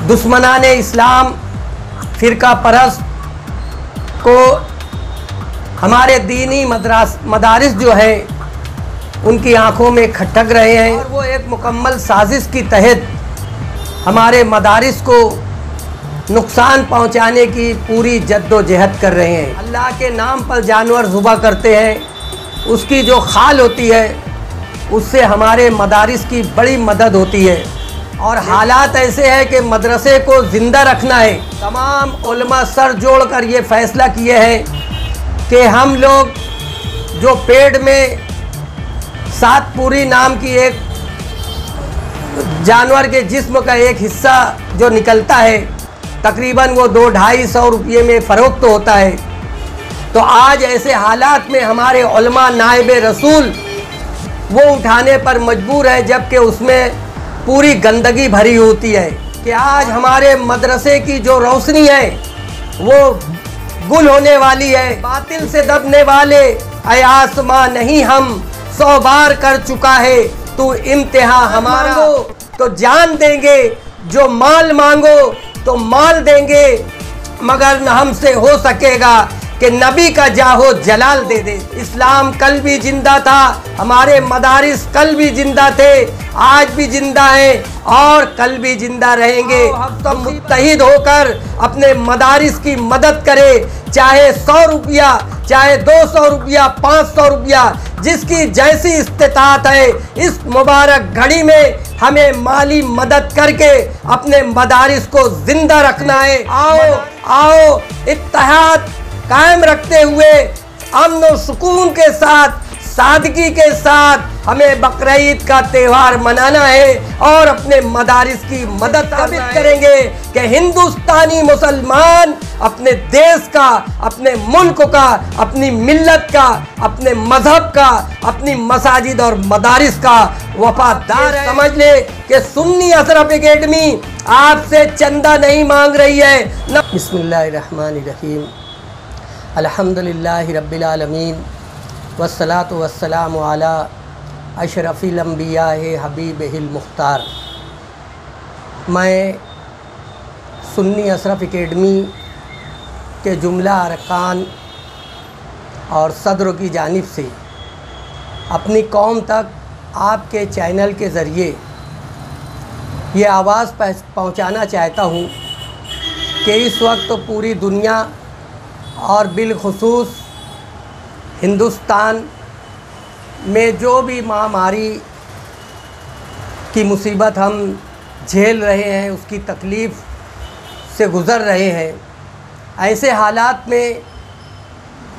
दुश्मनाने इस्लाम फ़िरका परस्त को हमारे दीनी मदारिस जो है उनकी आंखों में खटक रहे हैं और वो एक मुकम्मल साजिश की तहत हमारे मदारिस को नुकसान पहुंचाने की पूरी जद्दोजहद कर रहे हैं। अल्लाह के नाम पर जानवर ज़ुबह करते हैं, उसकी जो खाल होती है उससे हमारे मदारिस की बड़ी मदद होती है। और हालात ऐसे हैं कि मदरसे को ज़िंदा रखना है। तमाम उलमा सर जोड़कर ये फ़ैसला किए हैं कि हम लोग जो पेड़ में सातपुरी नाम की एक जानवर के जिस्म का एक हिस्सा जो निकलता है, तकरीबन वो 200-250 रुपये में फ़रोख्त होता है। तो आज ऐसे हालात में हमारे उलमा नाइब रसूल वो उठाने पर मजबूर है, जबकि उसमें पूरी गंदगी भरी होती है कि आज हमारे मदरसे की जो रोशनी है वो गुल होने वाली है। बातिल से दबने वाले ऐ आसमां नहीं हम 100 बार कर चुका है तू इम्तिहा हमारा। तो जान देंगे, जो माल मांगो तो माल देंगे, मगर न हमसे हो सकेगा कि नबी का जाहो जलाल दे दे। इस्लाम कल भी जिंदा था, हमारे मदारिस कल भी जिंदा थे, आज भी जिंदा है और कल भी जिंदा रहेंगे। हम सब मुत्तहिद होकर अपने मदारिस की मदद करें, चाहे 100 रुपया, चाहे 200 रुपया, 500 रुपया, जिसकी जैसी इस्तिताअत है। इस मुबारक घड़ी में हमें माली मदद करके अपने मदारिस को जिंदा रखना है। आओ इत्तेहाद कायम रखते हुए अमन और सुकून के साथ, सादगी के साथ हमें बकरीद का त्यौहार मनाना है और अपने मदारिस की मदद साबित करेंगे कि हिंदुस्तानी मुसलमान अपने देश का, अपने मुल्क का, अपनी मिल्लत का, अपने मजहब का, अपनी मसाजिद और मदारिस का वफादार है। समझ ले कि सुन्नी अशरफ एकेडमी आपसे चंदा नहीं मांग रही है। बिस्मिल्लाहिर्रहमानिर्रहीम, अल्हम्दुलिल्लाहि रब्बिल आलमीन, वस्सलातु वस्सलामु अला अशरफिल अंबिया हबीबिहिल मुख्तार। मैं सुन्नी अशरफ एकेडमी के जुमला अरकान और सदर की जानिब से अपनी कौम तक आपके चैनल के ज़रिए ये आवाज़ पहुंचाना चाहता हूं कि इस वक्त तो पूरी दुनिया और बिलखुसूस हिंदुस्तान में जो भी महामारी की मुसीबत हम झेल रहे हैं, उसकी तकलीफ़ से गुज़र रहे हैं, ऐसे हालात में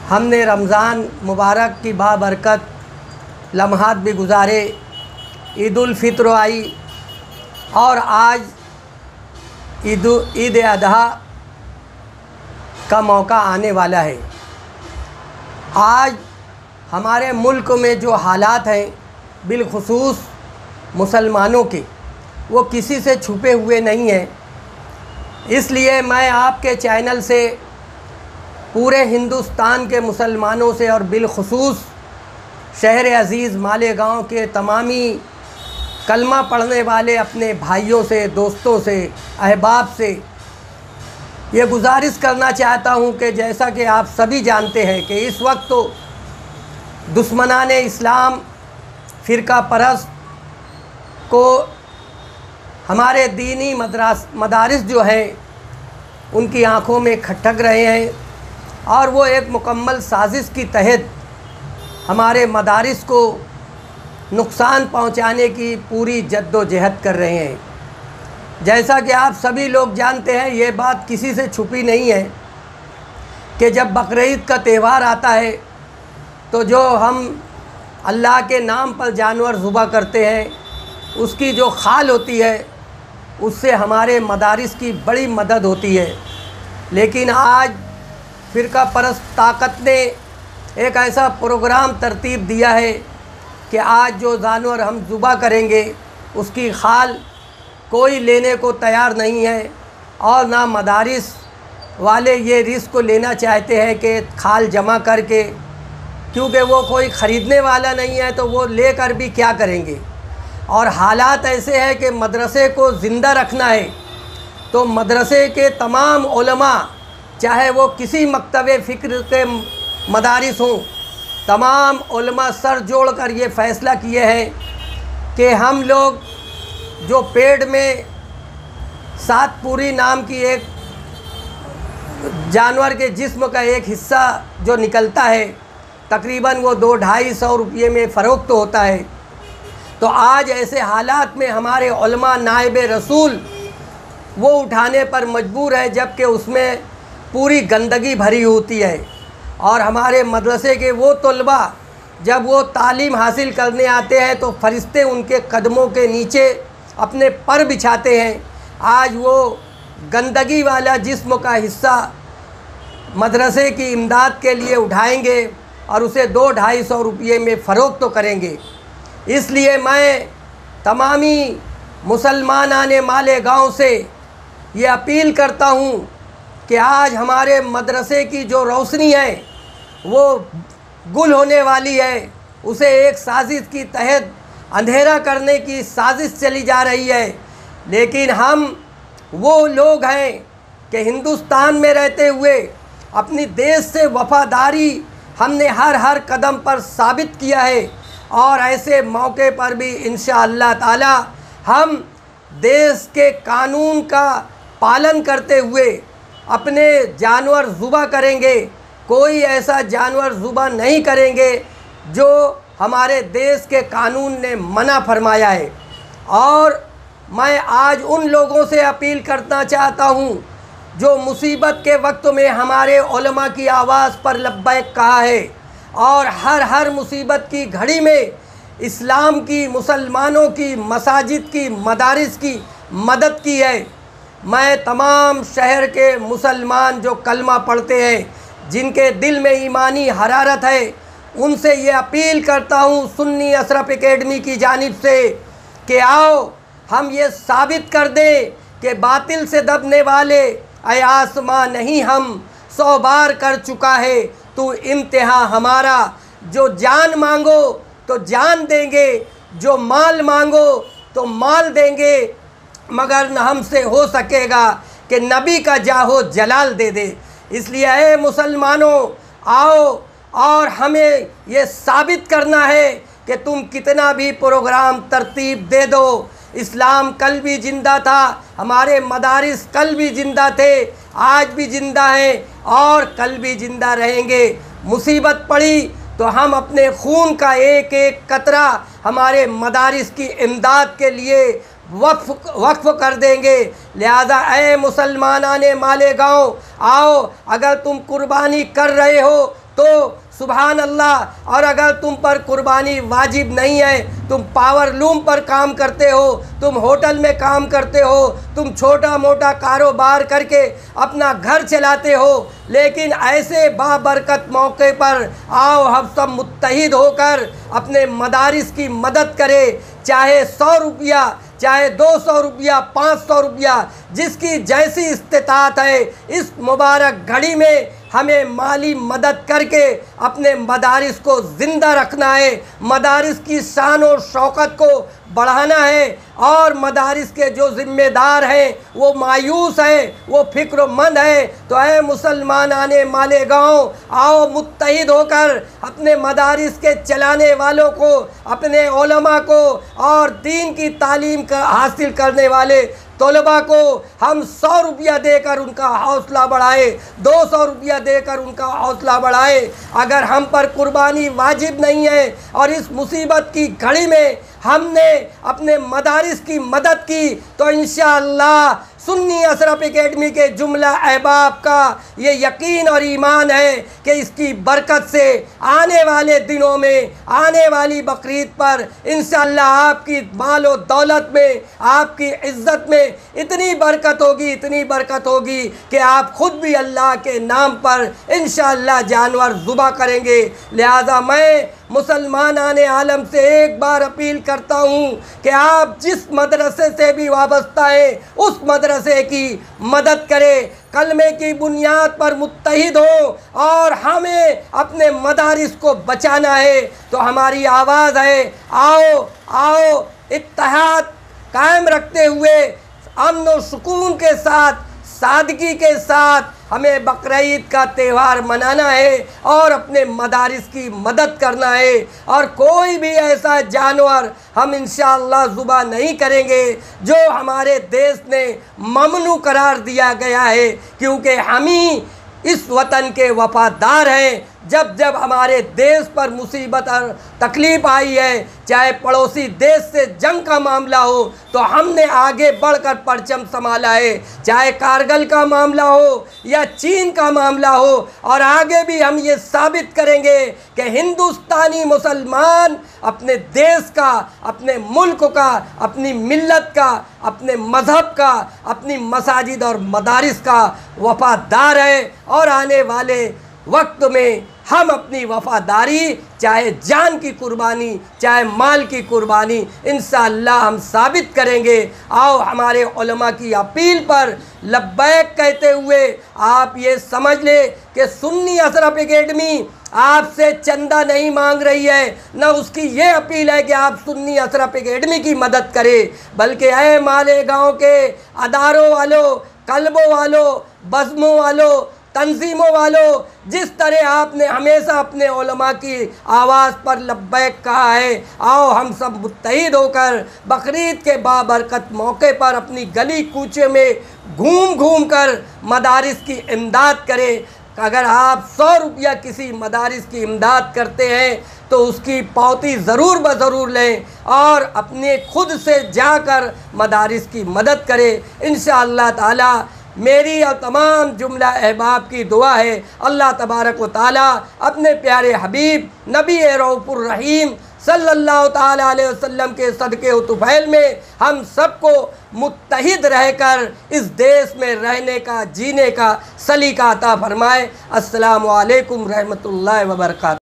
हमने रमज़ान मुबारक की बाबरकत लम्हात भी गुज़ारे, ईद उल फित्र आई और आज ईद अदहा का मौका आने वाला है। आज हमारे मुल्क में जो हालात हैं बिलखुसूस मुसलमानों के, वो किसी से छुपे हुए नहीं हैं। इसलिए मैं आपके चैनल से पूरे हिंदुस्तान के मुसलमानों से और बिलखुसूस शहर अज़ीज़ मालेगांव के तमामी कलमा पढ़ने वाले अपने भाइयों से, दोस्तों से, अहबाब से ये गुजारिश करना चाहता हूँ कि जैसा कि आप सभी जानते हैं कि इस वक्त तो दुश्मनाने इस्लाम फ़िरका परस्त को हमारे दीनी मदारिस जो हैं उनकी आंखों में खटक रहे हैं और वो एक मुकम्मल साजिश की तहत हमारे मदारिस को नुकसान पहुंचाने की पूरी जद्दोजहद कर रहे हैं। जैसा कि आप सभी लोग जानते हैं, ये बात किसी से छुपी नहीं है कि जब बकरीद का त्यौहार आता है तो जो हम अल्लाह के नाम पर जानवर ज़ुबह करते हैं, उसकी जो खाल होती है उससे हमारे मदारिस की बड़ी मदद होती है। लेकिन आज फ़िरका परस्त ताकत ने एक ऐसा प्रोग्राम तरतीब दिया है कि आज जो जानवर हम ज़ुबह करेंगे उसकी खाल कोई लेने को तैयार नहीं है और ना मदारिस वाले ये रिस्क को लेना चाहते हैं कि खाल जमा करके, क्योंकि वो कोई ख़रीदने वाला नहीं है तो वो लेकर भी क्या करेंगे। और हालात ऐसे हैं कि मदरसे को ज़िंदा रखना है तो मदरसे के तमाम उलमा, चाहे वो किसी मकतब फ़िक्र के मदारिस हों, तमाम उलमा सर जोड़ कर ये फ़ैसला किए हैं कि हम लोग जो पेट में सातपुरी नाम की एक जानवर के जिस्म का एक हिस्सा जो निकलता है, तकरीबन वो 200-250 रुपये में फ़रोख्त होता है। तो आज ऐसे हालात में हमारे उलमा नाइब रसूल वो उठाने पर मजबूर है, जबकि उसमें पूरी गंदगी भरी होती है। और हमारे मदरसे के वो तलबा जब वो तालीम हासिल करने आते हैं तो फरिश्ते उनके कदमों के नीचे अपने पर बिछाते हैं। आज वो गंदगी वाला जिस्म का हिस्सा मदरसे की इमदाद के लिए उठाएंगे और उसे 200-250 रुपये में फ़रोख्त तो करेंगे। इसलिए मैं तमामी मुसलमान आने माले गांव से ये अपील करता हूँ कि आज हमारे मदरसे की जो रोशनी है वो गुल होने वाली है, उसे एक साजिश की तहत अंधेरा करने की साजिश चली जा रही है। लेकिन हम वो लोग हैं कि हिंदुस्तान में रहते हुए अपनी देश से वफ़ादारी हमने हर कदम पर साबित किया है, और ऐसे मौके पर भी इंशाअल्लाह ताला हम देश के कानून का पालन करते हुए अपने जानवर ज़ुबा करेंगे। कोई ऐसा जानवर ज़ुबा नहीं करेंगे जो हमारे देश के कानून ने मना फरमाया है। और मैं आज उन लोगों से अपील करना चाहता हूँ जो मुसीबत के वक्त में हमारे उलमा की आवाज़ पर लब्बैक कहा है और हर मुसीबत की घड़ी में इस्लाम की, मुसलमानों की, मसाजिद की, मदारिस की मदद की है। मैं तमाम शहर के मुसलमान जो कलमा पढ़ते हैं, जिनके दिल में ईमानी हरारत है, उनसे ये अपील करता हूँ सुन्नी अशरफ एकेडमी की जानिब से कि आओ हम ये साबित कर दें कि बातिल से दबने वाले ऐ आसमां नहीं हम 100 बार कर चुका है तू इम्तिहा हमारा। जो जान मांगो तो जान देंगे, जो माल मांगो तो माल देंगे, मगर न हमसे हो सकेगा कि नबी का जाहो जलाल दे दे। इसलिए ऐ मुसलमानों आओ और हमें ये साबित करना है कि तुम कितना भी प्रोग्राम तरतीब दे दो, इस्लाम कल भी ज़िंदा था, हमारे मदारिस कल भी ज़िंदा थे, आज भी ज़िंदा हैं और कल भी ज़िंदा रहेंगे। मुसीबत पड़ी तो हम अपने खून का एक एक कतरा हमारे मदारिस की इमदाद के लिए वक्फ कर देंगे। लिहाजा ऐ मुसलमानाने माले गाँव आओ, अगर तुम कुर्बानी कर रहे हो तो सुभान अल्लाह, और अगर तुम पर कुर्बानी वाजिब नहीं है, तुम पावर लूम पर काम करते हो, तुम होटल में काम करते हो, तुम छोटा मोटा कारोबार करके अपना घर चलाते हो, लेकिन ऐसे बाबरकत मौके पर आओ हम सब मुत्तहिद होकर अपने मदारिस की मदद करें। चाहे 100 रुपया, चाहे 200 रुपया, 500 रुपया, जिसकी जैसी इस्तिताअत है, इस मुबारक घड़ी में हमें माली मदद करके अपने मदारिस को ज़िंदा रखना है, मदारिस की शान और शौकत को बढ़ाना है। और मदारिस के जो ज़िम्मेदार हैं वो मायूस हैं, वो फ़िक्रमंद हैं। तो ऐ मुसलमान आने माले गाँव आओ मुत्तहिद होकर अपने मदारिस के चलाने वालों को, अपने उलमा को और दीन की तालीम का हासिल करने वाले तलबा को हम 100 रुपया देकर उनका हौसला बढ़ाए, 200 रुपया देकर उनका हौसला बढ़ाए। अगर हम पर कुर्बानी वाजिब नहीं है और इस मुसीबत की घड़ी में हमने अपने मदारिस की मदद की तो इंशाअल्लाह सुन्नी अशरफ एकेडमी के जुमला अहबाब का ये यकीन और ईमान है कि इसकी बरकत से आने वाले दिनों में, आने वाली बकरीद पर इंशाअल्लाह आपकी माल और दौलत में, आपकी इज़्ज़त में इतनी बरकत होगी, इतनी बरकत होगी कि आप ख़ुद भी अल्लाह के नाम पर इंशाअल्लाह जानवर ज़ुबा करेंगे। लिहाजा मैं मुसलमान आने आलम से एक बार अपील करता हूँ कि आप जिस मदरसे से भी वाबस्ता है उस मदरसे की मदद करें, कलमे की बुनियाद पर मुत्तहिद हो और हमें अपने मदारिस को बचाना है। तो हमारी आवाज़ है, आओ आओ इत्तेहाद कायम रखते हुए अमन और सुकून के साथ, सादगी के साथ हमें बकरीद का त्यौहार मनाना है और अपने मदारिस की मदद करना है। और कोई भी ऐसा जानवर हम इंशाअल्लाह ज़ुबा नहीं करेंगे जो हमारे देश ने ममनू करार दिया गया है, क्योंकि हम ही इस वतन के वफ़ादार हैं। जब जब हमारे देश पर मुसीबत और तकलीफ़ आई है, चाहे पड़ोसी देश से जंग का मामला हो तो हमने आगे बढ़कर परचम संभाला है, चाहे कारगिल का मामला हो या चीन का मामला हो। और आगे भी हम ये साबित करेंगे कि हिंदुस्तानी मुसलमान अपने देश का, अपने मुल्क का, अपनी मिल्लत का, अपने मज़हब का, अपनी मसाजिद और मदारिस का वफ़ादार है। और आने वाले वक्त में हम अपनी वफ़ादारी, चाहे जान की कुर्बानी, चाहे माल की कुर्बानी, इंशाअल्लाह हम साबित करेंगे। आओ हमारे उलमा की अपील पर लब्बैक कहते हुए आप ये समझ ले कि सुन्नी अशरफ एकेडमी आपसे चंदा नहीं मांग रही है, न उसकी ये अपील है कि आप सुन्नी अशरफ एकेडमी की मदद करें, बल्कि ऐ मालेगांव के अदारों वालों, कल्बों वालों, बज़्मों वालों, तंजीमों वालों, जिस तरह आपने हमेशा अपने उलमा की आवाज़ पर लब्बैक कहा है, आओ हम सब मुत्तहिद होकर बकरीद के बाबरकत मौके पर अपनी गली कूचे में घूम घूम कर मदारिस की इमदाद करें। अगर आप 100 रुपया किसी मदारिस की इमदाद करते हैं तो उसकी पावती ज़रूर ज़रूर लें और अपने खुद से जाकर मदारिस की मदद करें। इंशाअल्लाह ताला मेरी और तमाम जुमला अहबाब की दुआ है अल्लाह तबारक व ताला अपने प्यारे हबीब नबी रऊफ़ुर रहीम सल्लल्लाहु ताला अलैहि वसल्लम के सदक़े व तुफ़ैल में हम सबको मुत्तहिद रहकर इस देश में रहने का, जीने का सलीका अता फरमाए। अस्सलामु अलैकुम रहमतुल्लाहि व बरकातहू।